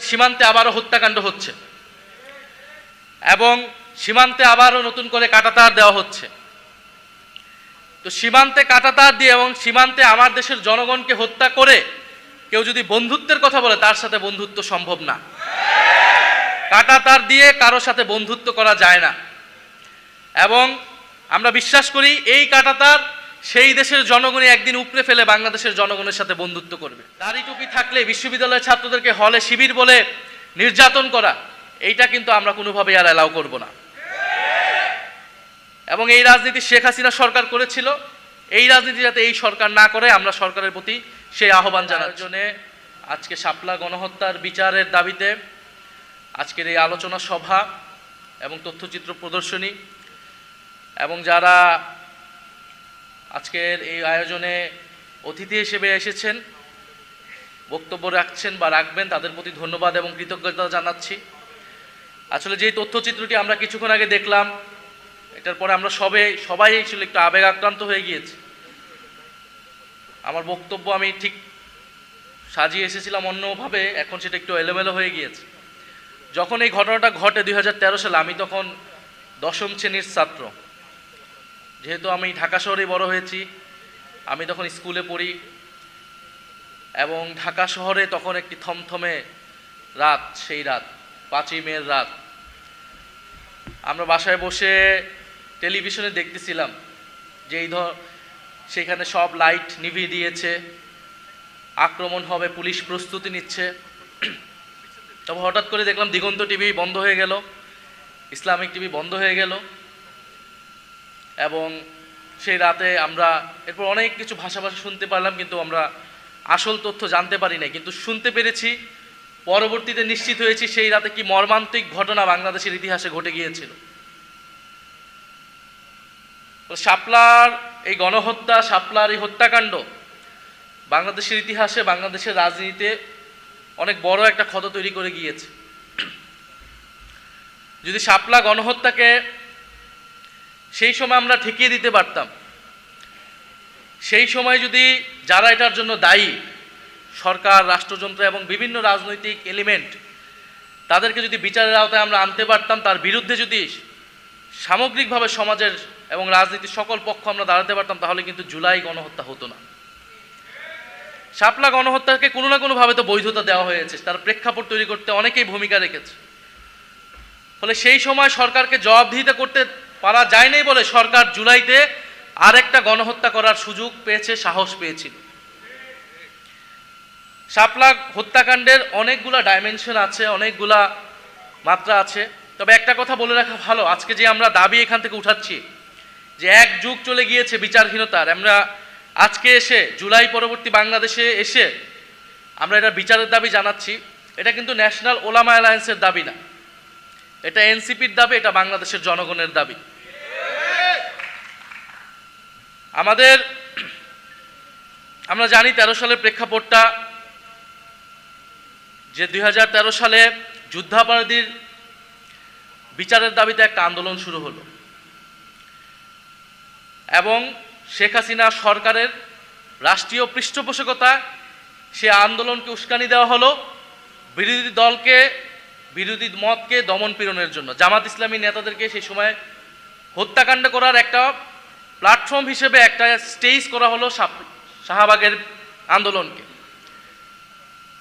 সীমান্তে আবারও হত্যাকাণ্ড হচ্ছে এবং সীমান্তে আবারও নতুন করে কাঁটাতার দেওয়া হচ্ছে। তো সীমান্তে কাঁটাতার দিয়ে এবং সীমান্তে আমার দেশের জনগণকে হত্যা করে কেউ যদি বন্ধুত্বের কথা বলে তার সাথে বন্ধুত্ব সম্ভব না। কাঁটাতার দিয়ে কারো সাথে বন্ধুত্ব করা যায় না এবং আমরা বিশ্বাস করি এই কাঁটাতার সেই দেশের জনগণই একদিন উপড়ে ফেলে বাংলাদেশের জনগণের সাথে বন্ধুত্ব করবে। দাড়ি টুপি থাকলে বিশ্ববিদ্যালয়ের ছাত্রদেরকে হলে শিবির বলে নির্যাতন করা, এইটা কিন্তু আমরা কোনোভাবেই আর অ্যালাউ করব না। এবং এই রাজনীতি শেখ হাসিনা সরকার করেছিল, এই রাজনীতি যাতে এই সরকার না করে আমরা সরকারের প্রতি সেই আহ্বান জানার জন্য আজকে শাপলা গণহত্যার বিচারের দাবিতে আজকের এই আলোচনা সভা এবং তথ্যচিত্র প্রদর্শনী এবং যারা আজকের এই আয়োজনে অতিথি হিসেবে এসেছেন, বক্তব্য রাখছেন বা রাখবেন, তাদের প্রতি ধন্যবাদ এবং কৃতজ্ঞতা জানাচ্ছি। আসলে যেই তথ্যচিত্রটি আমরা কিছুক্ষণ আগে দেখলাম, এটার পরে আমরা সবাই ছিল একটু আবেগ আক্রান্ত হয়ে গিয়েছে। আমার বক্তব্য আমি ঠিক সাজিয়ে এসেছিলাম অন্যভাবে, এখন সেটা একটু এলোমেলো হয়ে গিয়েছে। যখন এই ঘটনাটা ঘটে 2013 সালে, আমি তখন 10ম শ্রেণীর ছাত্র। যেহেতু আমি ঢাকা শহরেই বড় হয়েছি, আমি তখন স্কুলে পড়ি এবং ঢাকা শহরে তখন একটি থমথমে রাত, সেই রাত 5ই মের রাত। আমরা বাসায় বসে টেলিভিশনে দেখতেছিলাম যে সেখানে সব লাইট নিভিয়ে দিয়েছে, আক্রমণ হবে, পুলিশ প্রস্তুতি নিচ্ছে। তবে হঠাৎ করে দেখলাম দিগন্ত টিভি বন্ধ হয়ে গেল, ইসলামিক টিভি বন্ধ হয়ে গেল এবং সেই রাতে আমরা এরপর অনেক কিছু ভাষা শুনতে পারলাম, কিন্তু আমরা আসল তথ্য জানতে পারি নাই। কিন্তু শুনতে পেরেছি, পরবর্তীতে নিশ্চিত হয়েছি সেই রাতে কি মর্মান্তিক ঘটনা বাংলাদেশের ইতিহাসে ঘটে গিয়েছিল। শাপলার এই গণহত্যা, শাপলার এই হত্যাকাণ্ড বাংলাদেশের ইতিহাসে, বাংলাদেশের রাজনীতিতে অনেক বড় একটা ক্ষত তৈরি করে গিয়েছে। যদি শাপলা গণহত্যাকে সেই সময় আমরা ঠেকিয়ে দিতে পারতাম, সেই সময় যদি যারা এটার জন্য দায়ী, সরকার, রাষ্ট্রযন্ত্র এবং বিভিন্ন রাজনৈতিক এলিমেন্ট, তাদেরকে যদি বিচারের আওতায় আমরা আনতে পারতাম, তার বিরুদ্ধে যদি সামগ্রিকভাবে সমাজের এবং রাজনীতির সকল পক্ষ আমরা দাঁড়াতে পারতাম, তাহলে কিন্তু জুলাই গণহত্যা হতো না। শাপলা গণহত্যাকে কোনো না কোনোভাবে তো বৈধতা দেওয়া হয়েছে, তার প্রেক্ষাপট তৈরি করতে অনেকেই ভূমিকা রেখেছে। ফলে সেই সময় সরকারকে জবাবদিহিতা করতে পারা যায়নি বলে সরকার জুলাইতে আরেকটা গণহত্যা করার সুযোগ পেয়েছে, সাহস পেয়েছিল। শাপলা হত্যাকাণ্ডের অনেকগুলা ডাইমেনশন আছে, অনেকগুলা মাত্রা আছে। তবে একটা কথা বলে রাখা ভালো, আজকে যে আমরা দাবি এখান থেকে উঠাচ্ছি যে এক যুগ চলে গিয়েছে বিচারহীনতার, আমরা আজকে এসে জুলাই পরবর্তী বাংলাদেশে এসে আমরা এটা বিচারের দাবি জানাচ্ছি। এটা কিন্তু ন্যাশনাল ওলামা অ্যালায়েন্সের দাবি না, এটা এনসিপির দাবি, এটা বাংলাদেশের জনগণের দাবি। আমরা জানি 13 সালের প্রেক্ষাপটটা, যে 2013 সালে যুদ্ধাপরাধীর বিচারের দাবিতে একটা আন্দোলন শুরু হলো এবং শেখ হাসিনা সরকারের রাষ্ট্রীয় পৃষ্ঠপোষকতা সে আন্দোলনকে উস্কানি দেওয়া হলো বিরোধী দলকে, বিরোধী মতকে দমন পীড়নের জন্য। জামাত ইসলামী নেতাদেরকে সেই সময় হত্যাকাণ্ড করার একটা প্ল্যাটফর্ম হিসেবে একটা স্টেজ করা হলো শাহবাগের আন্দোলনকে,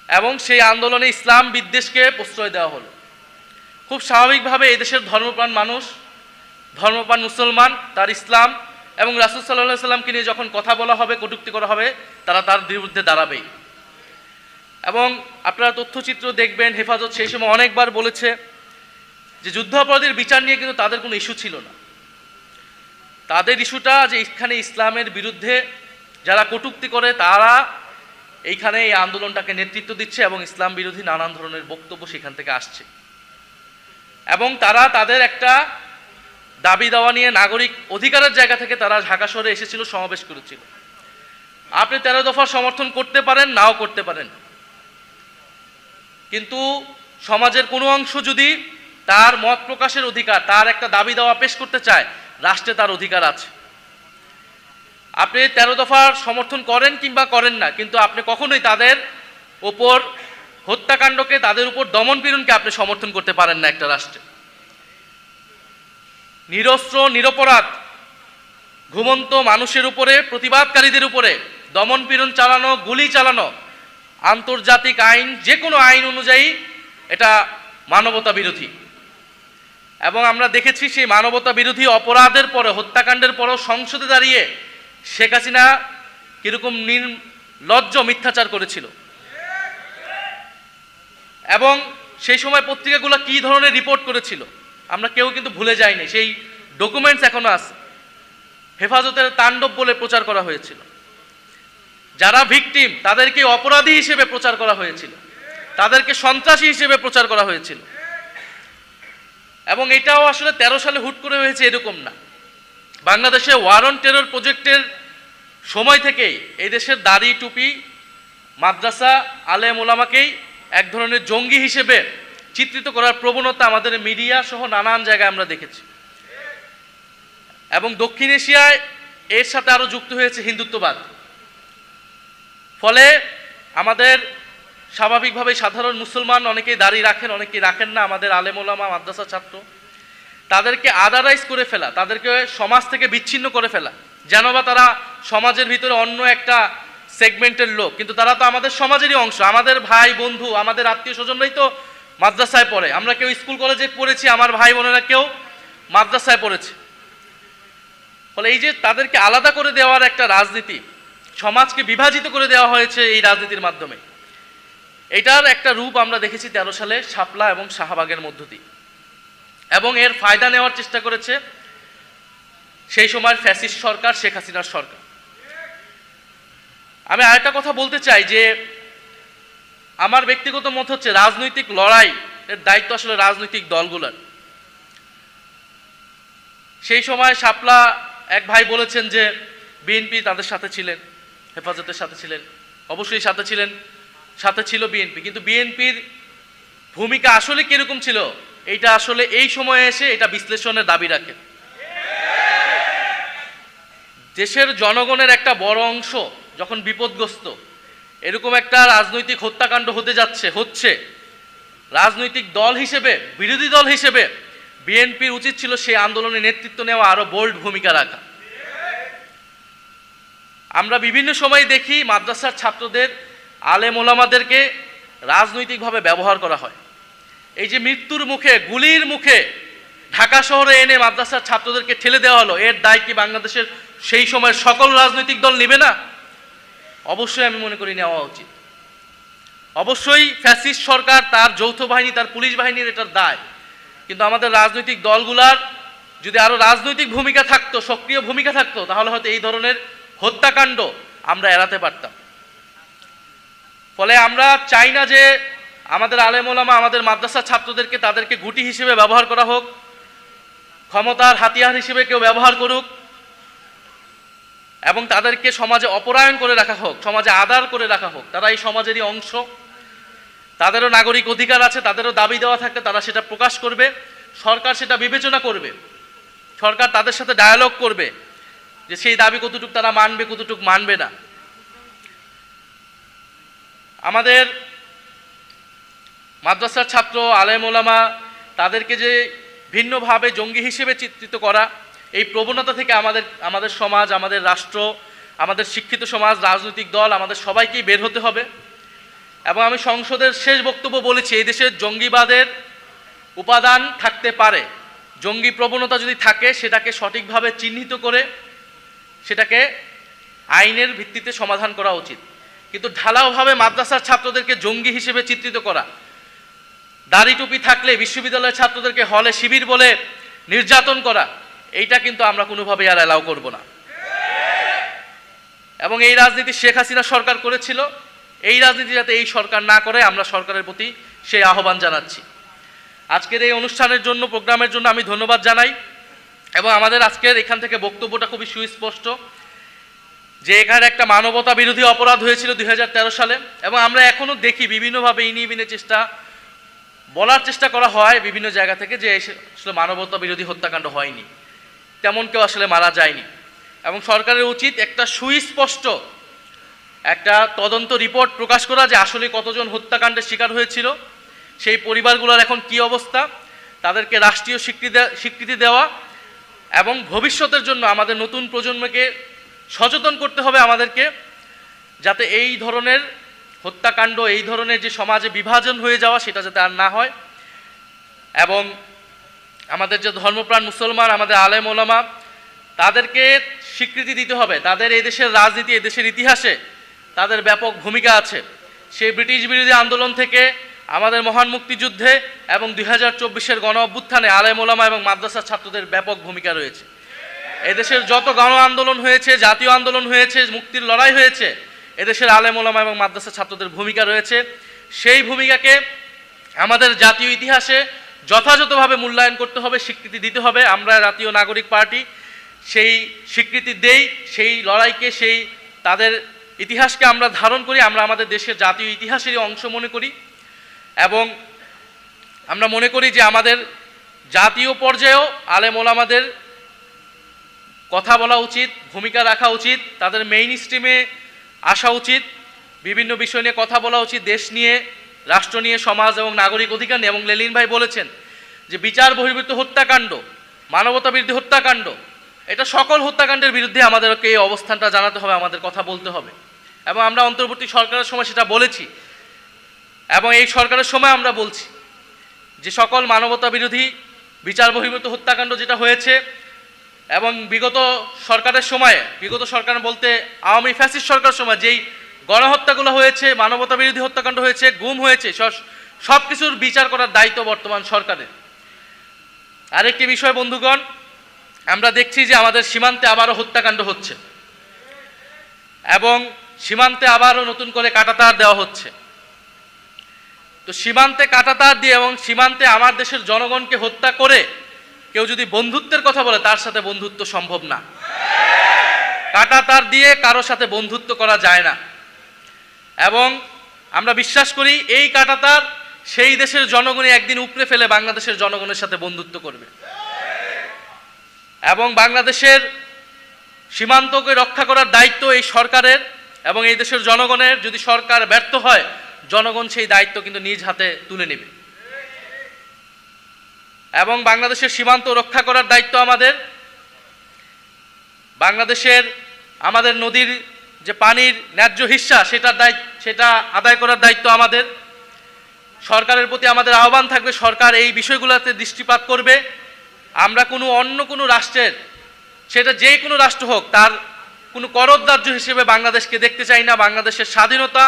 এবং সেই আন্দোলনে ইসলাম বিদ্বেষকে প্রশ্রয় দেওয়া হলো। খুব স্বাভাবিকভাবে এই দেশের ধর্মপ্রাণ মানুষ, ধর্মপ্রাণ মুসলমান, তার ইসলাম এবং রাসূল সাল্লাল্লাহু আলাইহি সাল্লামকে নিয়ে যখন কথা বলা হবে, কটূক্তি করা হবে, তারা তার বিরুদ্ধে দাঁড়াবেই। এবং আপনারা তথ্যচিত্র দেখবেন, হেফাজত সেই সময় অনেকবার বলেছে যে যুদ্ধাপরাধীর বিচার নিয়ে কিন্তু তাদের কোনো ইস্যু ছিল না। তাদের ইস্যুটা যে এখানে ইসলামের বিরুদ্ধে যারা কটূক্তি করে তারা এইখানে এই আন্দোলনটাকে নেতৃত্ব দিচ্ছে এবং ইসলাম বিরোধী নানান ধরনের বক্তব্য সেখান থেকে আসছে, এবং তারা তাদের একটা দাবি দাওয়া নিয়ে নাগরিক অধিকারের জায়গা থেকে তারা ঢাকা শহরে এসেছিল, সমাবেশ করেছিল। আপনি 13 দফা সমর্থন করতে পারেন, নাও করতে পারেন, কিন্তু সমাজের কোনো অংশ যদি তার মত প্রকাশের অধিকার, তার একটা দাবি দাওয়া পেশ করতে চায়, রাষ্ট্রে তার অধিকার আছে। আপনি 13 দফার সমর্থন করেন কিংবা করেন না, কিন্তু আপনি কখনোই তাদের ওপর হত্যাকাণ্ডকে, তাদের উপর দমনপীড়নকে আপনি সমর্থন করতে পারেন না একটা রাষ্ট্রে। নিরস্ত্র নিরপরাধ ঘুমন্ত মানুষের উপরে, প্রতিবাদকারীদের উপরে দমনপীড়ন চালানো, গুলি চালানো আন্তর্জাতিক আইন, যে কোনো আইন অনুযায়ী এটা মানবতা বিরোধী। এবং আমরা দেখেছি সেই মানবতা বিরোধী অপরাধের পরে, হত্যাকাণ্ডের পরেও সংসদে দাঁড়িয়ে শেখ হাসিনা কিরকম নির্লজ্জ মিথ্যাচার করেছিল, এবং সেই সময় পত্রিকাগুলো কি ধরনের রিপোর্ট করেছিল আমরা কেউ কিন্তু ভুলে যাইনি। সেই ডকুমেন্টস এখনো আছে। হেফাজতের তাণ্ডব বলে প্রচার করা হয়েছিল। যারা ভিকটিম তাদেরকে অপরাধী হিসেবে প্রচার করা হয়েছিল, তাদেরকে সন্ত্রাসী হিসেবে প্রচার করা হয়েছিল। এবং এটাও আসলে 13 সালে হুট করে হয়েছে এরকম না। বাংলাদেশে ওয়ার অন টেরর প্রজেক্টের সময় থেকেই এই দেশের দাড়ি টুপি মাদ্রাসা আলেম ওলামাকেই এক ধরনের জঙ্গি হিসেবে চিত্রিত করার প্রবণতা আমাদের মিডিয়া সহ নানান জায়গায় আমরা দেখেছি। এবং দক্ষিণ এশিয়ায় এর সাথে আরও যুক্ত হয়েছে হিন্দুত্ববাদ। ফলে আমাদের স্বাভাবিকভাবেই সাধারণ মুসলমান অনেকেই দাড়ি রাখেন, অনেকেই রাখেন না, আমাদের আলেম ওলামা মাদ্রাসা ছাত্র, তাদেরকে আদারাইজ করে ফেলা, তাদেরকে সমাজ থেকে বিচ্ছিন্ন করে ফেলা, যেন বা তারা সমাজের ভিতরে অন্য একটা সেগমেন্টের লোক, কিন্তু তারা তো আমাদের সমাজেরই অংশ, আমাদের ভাই বন্ধু, আমাদের আত্মীয় স্বজনরাই তো মাদ্রাসায় পড়ে। আমরা কেউ স্কুল কলেজে পড়েছি, আমার ভাই বোনেরা কেউ মাদ্রাসায় পড়েছে। ফলে এই যে তাদেরকে আলাদা করে দেওয়ার একটা রাজনীতি, সমাজকে বিভাজিত করে দেওয়া হয়েছে এই রাজনীতির মাধ্যমে, এটার একটা রূপ আমরা দেখেছি 13 সালে শাপলা এবং শাহবাগের মধ্য দিয়ে। এবং এর ফায়দা নেওয়ার চেষ্টা করেছে সেই সময়ের ফ্যাসিস্ট সরকার, শেখ হাসিনার সরকার। আমি আরেকটা কথা বলতে চাই যে আমার ব্যক্তিগত মত হচ্ছে রাজনৈতিক লড়াই এর দায়িত্ব আসলে রাজনৈতিক দলগুলোর। সেই সময় শাপলা এক ভাই বলেছেন যে বিএনপি তাদের সাথে ছিলেন, হেফাজতের সাথে ছিলেন, অবশ্যই সাথে ছিলেন, সাথে ছিল বিএনপি, কিন্তু বিএনপির ভূমিকা আসলে কিরকম ছিল এইটা আসলে এই সময়ে এসে এটা বিশ্লেষণের দাবি রাখে। দেশের জনগণের একটা বড় অংশ যখন বিপদগ্রস্ত, এরকম একটা রাজনৈতিক হত্যাকাণ্ড হচ্ছে, রাজনৈতিক দল হিসেবে, বিরোধী দল হিসেবে বিএনপির উচিত ছিল সেই আন্দোলনে নেতৃত্ব নেওয়া, আরো বোল্ড ভূমিকা রাখা। আমরা বিভিন্ন সময় দেখি মাদ্রাসার ছাত্রদের, আলেম ওলামাদেরকে রাজনৈতিকভাবে ব্যবহার করা হয়। এই যে মৃত্যুর মুখে, গুলির মুখে ঢাকা শহরে এনে মাদ্রাসার ছাত্রদেরকে ঠেলে দেওয়া হলো, এর দায় কি বাংলাদেশের সেই সময়ের সকল রাজনৈতিক দল নেবে না? অবশ্যই আমি মনে করি নেওয়া উচিত। অবশ্যই ফ্যাসিস্ট সরকার, তার যৌথ বাহিনী, তার পুলিশ বাহিনীর এটার দায়, কিন্তু আমাদের রাজনৈতিক দলগুলার যদি আরো রাজনৈতিক ভূমিকা থাকতো, সক্রিয় ভূমিকা থাকতো, তাহলে হয়তো এই ধরনের হত্যাকাণ্ড আমরা এড়াতে পারতাম। ফলে আমরা চাই না যে আমাদের আলেম ওলামা, আমাদের মাদ্রাসা ছাত্রদেরকে তাদেরকে গুটি হিসেবে ব্যবহার করা হোক, ক্ষমতার হাতিয়ার হিসেবে কেউ ব্যবহার করুক, এবং তাদেরকে সমাজে অপরায়ণ করে রাখা হোক, সমাজে আদার করে রাখা হোক। তারা এই সমাজেরই অংশ, তাদেরও নাগরিক অধিকার আছে, তাদেরও দাবি দেওয়া থাকলে তারা সেটা প্রকাশ করবে, সরকার সেটা বিবেচনা করবে, সরকার তাদের সাথে ডায়ালগ করবে যে সেই দাবি কতটুক তারা মানবে, কতটুক মানবে না। আমাদের মাদ্রাসার ছাত্র, আলেম ওলামা, তাদেরকে যে ভিন্নভাবে জঙ্গি হিসেবে চিত্রিত করা, এই প্রবণতা থেকে আমাদের সমাজ, আমাদের রাষ্ট্র, আমাদের শিক্ষিত সমাজ, রাজনৈতিক দল, আমাদের সবাইকেই বের হতে হবে। এবং আমি সংসদের শেষ বক্তব্য বলেছি, এই দেশের জঙ্গিবাদের উপাদান থাকতে পারে, জঙ্গি প্রবণতা যদি থাকে সেটাকে সঠিকভাবে চিহ্নিত করে সেটাকে আইনের ভিত্তিতে সমাধান করা উচিত। কিন্তু ঢালাওভাবে মাদ্রাসার ছাত্রদেরকে জঙ্গি হিসেবে চিত্রিত করা, দাড়ি টুপি থাকলে বিশ্ববিদ্যালয়ের ছাত্রদেরকে হলে শিবির বলে নির্যাতন করা, এইটা কিন্তু আমরা কোনোভাবেই আর অ্যালাউ করব না। এবং এই রাজনীতি শেখ হাসিনা সরকার করেছিল, এই রাজনীতি যাতে এই সরকার না করে আমরা সরকারের প্রতি সেই আহ্বান জানাচ্ছি। আজকের এই অনুষ্ঠানের জন্য, প্রোগ্রামের জন্য আমি ধন্যবাদ জানাই। এবং আমাদের আজকের এখান থেকে বক্তব্যটা খুবই সুস্পষ্ট যে এখানে একটা মানবতা বিরোধী অপরাধ হয়েছিল 2013 সালে, এবং আমরা এখনো দেখি বিভিন্নভাবে ইনিয়ে বলার চেষ্টা করা হয় বিভিন্ন জায়গা থেকে যে আসলে মানবতা বিরোধী হত্যাকাণ্ড হয়নি, তেমন কেউ আসলে মারা যায়নি। এবং সরকারের উচিত একটা সুস্পষ্ট একটা তদন্ত রিপোর্ট প্রকাশ করা যে আসলে কতজন হত্যাকাণ্ডের শিকার হয়েছিল, সেই পরিবারগুলোর এখন কি অবস্থা, তাদেরকে রাষ্ট্রীয় স্বীকৃতি দেওয়া এবং ভবিষ্যতের জন্য আমাদের নতুন প্রজন্মকে সচেতন করতে হবে আমাদেরকে, যাতে এই ধরনের হত্যাকাণ্ড, এই ধরনের যে সমাজে বিভাজন হয়ে যাওয়া সেটা যাতে আর না হয়। এবং আমাদের যে ধর্মপ্রাণ মুসলমান, আমাদের আলেম ওলামা, তাদেরকে স্বীকৃতি দিতে হবে। তাদের এই দেশের রাজনীতি, এই দেশের ইতিহাসে তাদের ব্যাপক ভূমিকা আছে। সেই ব্রিটিশ বিরোধী আন্দোলন থেকে আমাদের মহান মুক্তিযুদ্ধে এবং 2024-এর গণ অভ্যুত্থানে আলেম ওলামা এবং মাদ্রাসার ছাত্রদের ব্যাপক ভূমিকা রয়েছে। এদেশের যত গণ আন্দোলন হয়েছে, জাতীয় আন্দোলন হয়েছে, মুক্তির লড়াই হয়েছে, এদেশের আলেম ওলামা এবং মাদ্রাসার ছাত্রদের ভূমিকা রয়েছে। সেই ভূমিকাকে আমাদের জাতীয় ইতিহাসে যথাযথভাবে মূল্যায়ন করতে হবে, স্বীকৃতি দিতে হবে। আমরা জাতীয় নাগরিক পার্টি সেই স্বীকৃতি দেই, সেই লড়াইকে, সেই তাদের ইতিহাসকে আমরা ধারণ করি, আমরা আমাদের দেশের জাতীয় ইতিহাসেরই অংশ মনে করি। এবং আমরা মনে করি যে আমাদের জাতীয় পর্যায়েও আলেম ওলামাদের কথা বলা উচিত, ভূমিকা রাখা উচিত, তাদের মেইন স্ট্রিমে আসা উচিত, বিভিন্ন বিষয় নিয়ে কথা বলা উচিত, দেশ নিয়ে, রাষ্ট্র নিয়ে, সমাজ এবং নাগরিক অধিকার নিয়ে। এবং লেলিন ভাই বলেছেন যে বিচার বহির্ভূত হত্যাকাণ্ড, মানবতা বিরোধী হত্যাকাণ্ড, এটা সকল হত্যাকাণ্ডের বিরুদ্ধে আমাদেরকে এই অবস্থানটা জানাতে হবে, আমাদের কথা বলতে হবে। এবং আমরা অন্তর্বর্তী সরকারের সময় সেটা বলেছি এবং এই সরকারের সময় আমরা বলছি যে সকল মানবতা বিরোধী বিচার বহির্ভূত হত্যাকাণ্ড যেটা হয়েছে, এবং বিগত সরকারের সময়ে, বিগত সরকার বলতে আওয়ামী ফ্যাসিস্ট সরকারের সময় যেই গণহত্যাগুলো হয়েছে, মানবতা বিরোধী হত্যাকাণ্ড হয়েছে, গুম হয়েছে, সব কিছুর বিচার করার দায়িত্ব বর্তমান সরকারের। আরেকটি বিষয় বন্ধুগণ, আমরা দেখছি যে আমাদের সীমান্তে আবারও হত্যাকাণ্ড হচ্ছে এবং সীমান্তে আবারও নতুন করে কাঁটাতার দেওয়া হচ্ছে। তো সীমান্তে কাঁটাতার দিয়ে এবং সীমান্তে আমার দেশের জনগণকে হত্যা করে কেউ যদি বন্ধুত্বের কথা বলে, তার সাথে বন্ধুত্ব সম্ভব না। কাঁটাতার দিয়ে কারো সাথে বন্ধুত্ব করা যায় না। এবং আমরা বিশ্বাস করি এই কাঁটাতার সেই দেশের জনগণই একদিন উপড়ে ফেলে বাংলাদেশের জনগণের সাথে বন্ধুত্ব করবে। এবং বাংলাদেশের সীমান্তকে রক্ষা করার দায়িত্ব এই সরকারের এবং এই দেশের জনগণের। যদি সরকার ব্যর্থ হয়, জনগণ সেই দায়িত্ব কিন্তু নিজ হাতে তুলে নেবে। এবং বাংলাদেশের সীমান্ত রক্ষা করার দায়িত্ব আমাদের। বাংলাদেশের আমাদের নদীর যে পানির ন্যায্য হিস্সা, সেটা আদায় করার দায়িত্ব আমাদের। সরকারের প্রতি আমাদের আহ্বান থাকবে, সরকার এই বিষয়গুলোতে দৃষ্টিপাত করবে। আমরা অন্য কোনো রাষ্ট্রের, সেটা যে কোনো রাষ্ট্র হোক, তার কোনো করদার্য হিসেবে বাংলাদেশকে দেখতে চাই না। বাংলাদেশের স্বাধীনতা,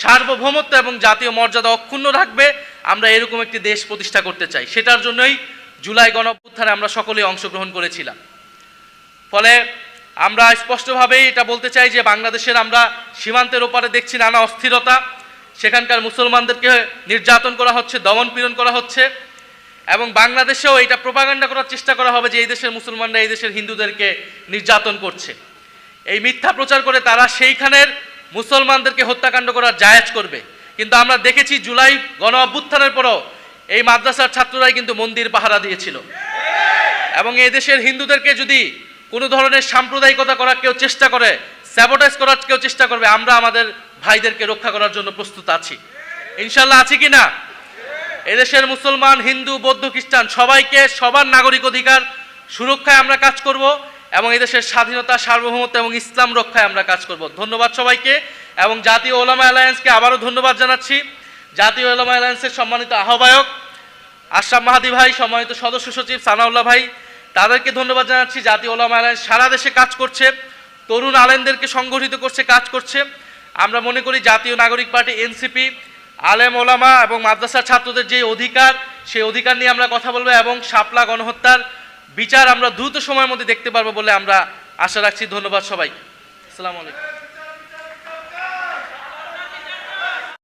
সার্বভৌমত্ব এবং জাতীয় মর্যাদা অক্ষুণ্ণ রাখবে, আমরা এরকম একটি দেশ প্রতিষ্ঠা করতে চাই। সেটার জন্যই জুলাই গণঅভ্যুত্থানে আমরা সকলেই অংশগ্রহণ করেছিলাম। ফলে আমরা স্পষ্টভাবেই এটা বলতে চাই যে বাংলাদেশের আমরা সীমান্তের ওপারে দেখছি নানা অস্থিরতা, সেখানকার মুসলমানদেরকে নির্যাতন করা হচ্ছে, দমন পীড়ন করা হচ্ছে। এবং বাংলাদেশেও এটা প্রোপাগান্ডা করার চেষ্টা করা হবে যে এই দেশের মুসলমানরা এই দেশের হিন্দুদেরকে নির্যাতন করছে। এই মিথ্যা প্রচার করে তারা সেইখানের মুসলমানদেরকে হত্যাকাণ্ড করার জায়েজ করবে। কিন্তু আমরা দেখেছি জুলাই গণ অভ্যুত্থানের পরও এই মাদ্রাসার ছাত্ররাই কিন্তু মন্দির পাহারা দিয়েছিল। এবং এই দেশের হিন্দুদেরকে যদি কোনো ধরনের সাম্প্রদায়িকতা করার কেউ চেষ্টা করে, স্যাবোটাইজ করার কেউ চেষ্টা করবে, আমরা আমাদের ভাইদেরকে রক্ষা করার জন্য প্রস্তুত আছি। ইনশাল্লাহ আছি কি না? এদেশের মুসলমান, হিন্দু, বৌদ্ধ, খ্রিস্টান সবাইকে সবার নাগরিক অধিকার সুরক্ষায় আমরা কাজ করব এবং এদেশের স্বাধীনতা, সার্বভৌমত্ব এবং ইসলাম রক্ষায় আমরা কাজ করব। ধন্যবাদ সবাইকে। এবং জাতীয় ওলামা অ্যালায়েন্সকে আবারও ধন্যবাদ জানাচ্ছি। জাতীয় ওলামা অ্যালায়েন্সের সম্মানিত আহ্বায়ক আশরাফ মাহাদি ভাই, সম্মানিত সদস্য সচিব সানাউল্লাহ ভাই, তাদেরকে ধন্যবাদ জানাচ্ছি। জাতীয় ওলামা অ্যালায়েন্স সারা দেশে কাজ করছে, তরুণ আলেমদেরকে সংগঠিত করছে, কাজ করছে। আমরা মনে করি জাতীয় নাগরিক পার্টি, এনসিপি, আলেম ওলামা এবং মাদ্রাসার ছাত্রদের যে অধিকার, সেই অধিকার নিয়ে আমরা কথা বলবো এবং শাপলা গণহত্যার বিচার আমরা দ্রুত সময়ের মধ্যে দেখতে পারবো বলে আমরা আশা রাখছি। ধন্যবাদ সবাই। আসসালামু আলাইকুম।